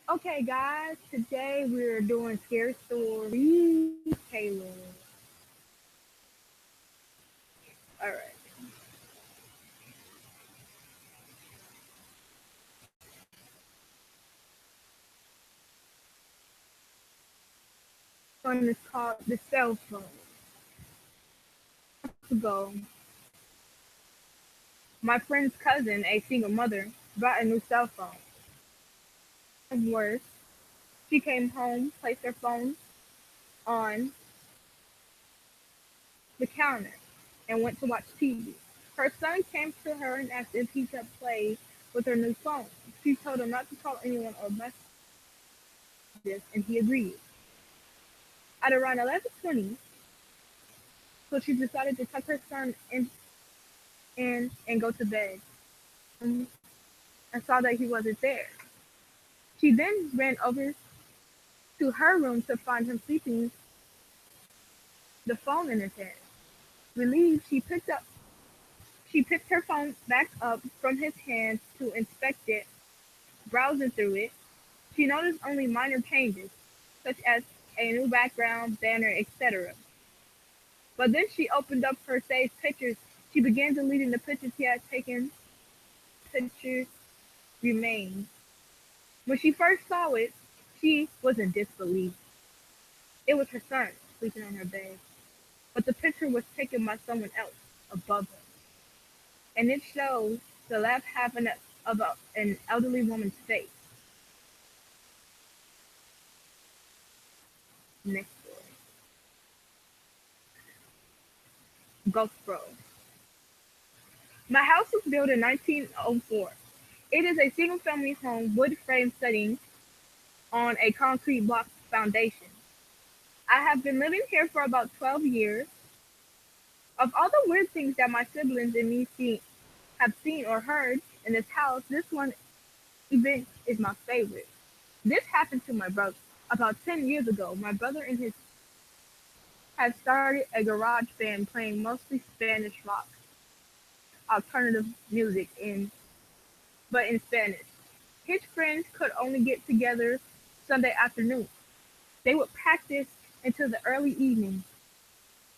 Okay, guys, today we're doing scary stories. Taylor. All right. One is called the cell phone. Months ago, my friend's cousin, a single mother, bought a new cell phone. Of worse, she came home, placed her phone on the counter, and went to watch TV. Her son came to her and asked if he could play with her new phone. She told him not to call anyone or message this, and he agreed. At around 11:20, so she decided to tuck her son in and go to bed, and saw that he wasn't there. She then ran over to her room to find him sleeping, the phone in his hand. Relieved, she picked her phone back up from his hand to inspect it. Browsing through it, she noticed only minor changes, such as a new background, banner, etc. But then she opened up her saved pictures. She began deleting the pictures he had taken. Pictures remained. When she first saw it, she was in disbelief. It was her son sleeping on her bed, but the picture was taken by someone else above her, and it showed the left half an elderly woman's face. Next story. Ghost Bro. My house was built in 1904. It is a single-family home, wood frame setting on a concrete block foundation. I have been living here for about 12 years. Of all the weird things that my siblings and me have seen or heard in this house, this one event is my favorite. This happened to my brother about 10 years ago. My brother and his had started a garage band playing mostly Spanish rock, alternative music but in Spanish. His friends could only get together Sunday afternoon. They would practice until the early evening,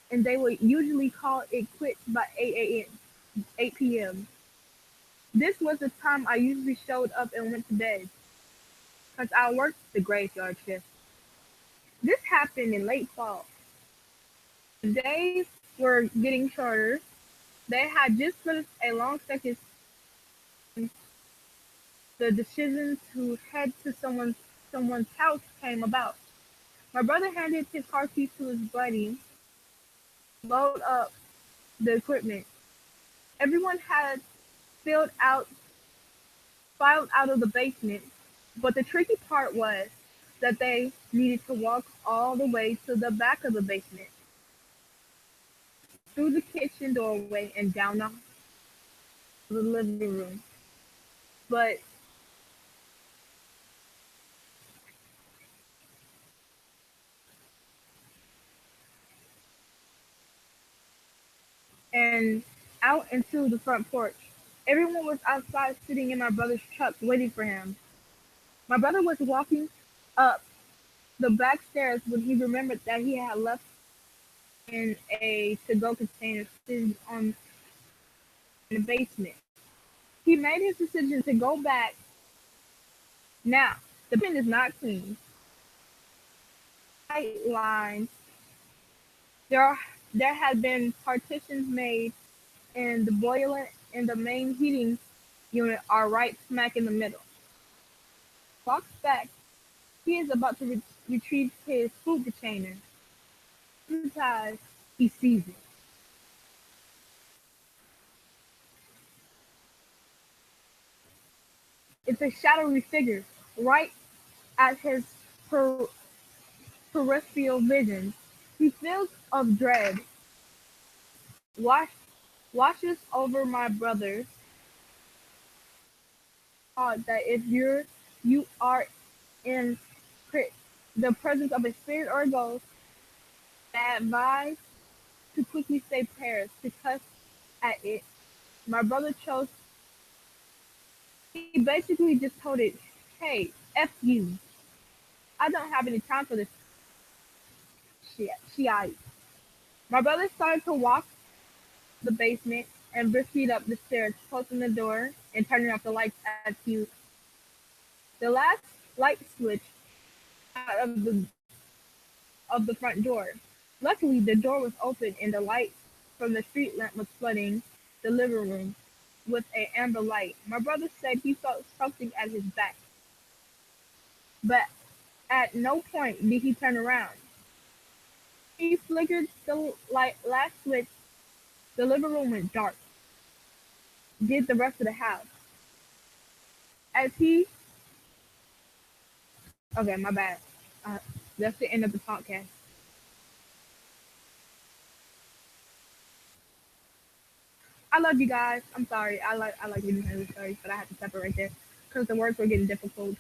and they would usually call it quits by 8 a.m., 8 p.m. This was the time I usually showed up and went to bed, because I worked the graveyard shift. This happened in late fall. The days were getting shorter. They had just finished a long second. The decision to head to someone's house came about. My brother handed his car keys to his buddy, load up the equipment. Everyone had filed out filed out of the basement, but the tricky part was that they needed to walk all the way to the back of the basement, through the kitchen doorway and down the living room. But and out into the front porch. Everyone was outside sitting in my brother's truck waiting for him. My brother was walking up the back stairs when he remembered that he had left in a to-go container sitting on in the basement. He made his decision to go back. Now, the basement is not clean. Light lines. There are, there had been partitions made, and the boiler and the main heating unit are right smack in the middle. Walks back. He is about to retrieve his food container. In his eyes, he sees it. It's a shadowy figure right at his per- peripheral vision. He feels of dread, wash, washes over my brother. That if you are in the presence of a spirit or a ghost, I advise to quickly say prayers to cuss at it. My brother chose. He basically just told it. Hey, F you. I don't have any time for this shit. My brother started to walk the basement and proceed up the stairs, closing the door and turning off the lights as he the last light switch out of the front door. Luckily, the door was open and the light from the street lamp was flooding the living room with an amber light. My brother said he felt something at his back, but at no point did he turn around. He flickered the last switch. The living room went dark. Did the rest of the house. As he, okay, my bad. Uh, that's the end of the podcast. I love you guys. I'm sorry. I like reading Henry stories, but I had to separate this because the words were getting difficult.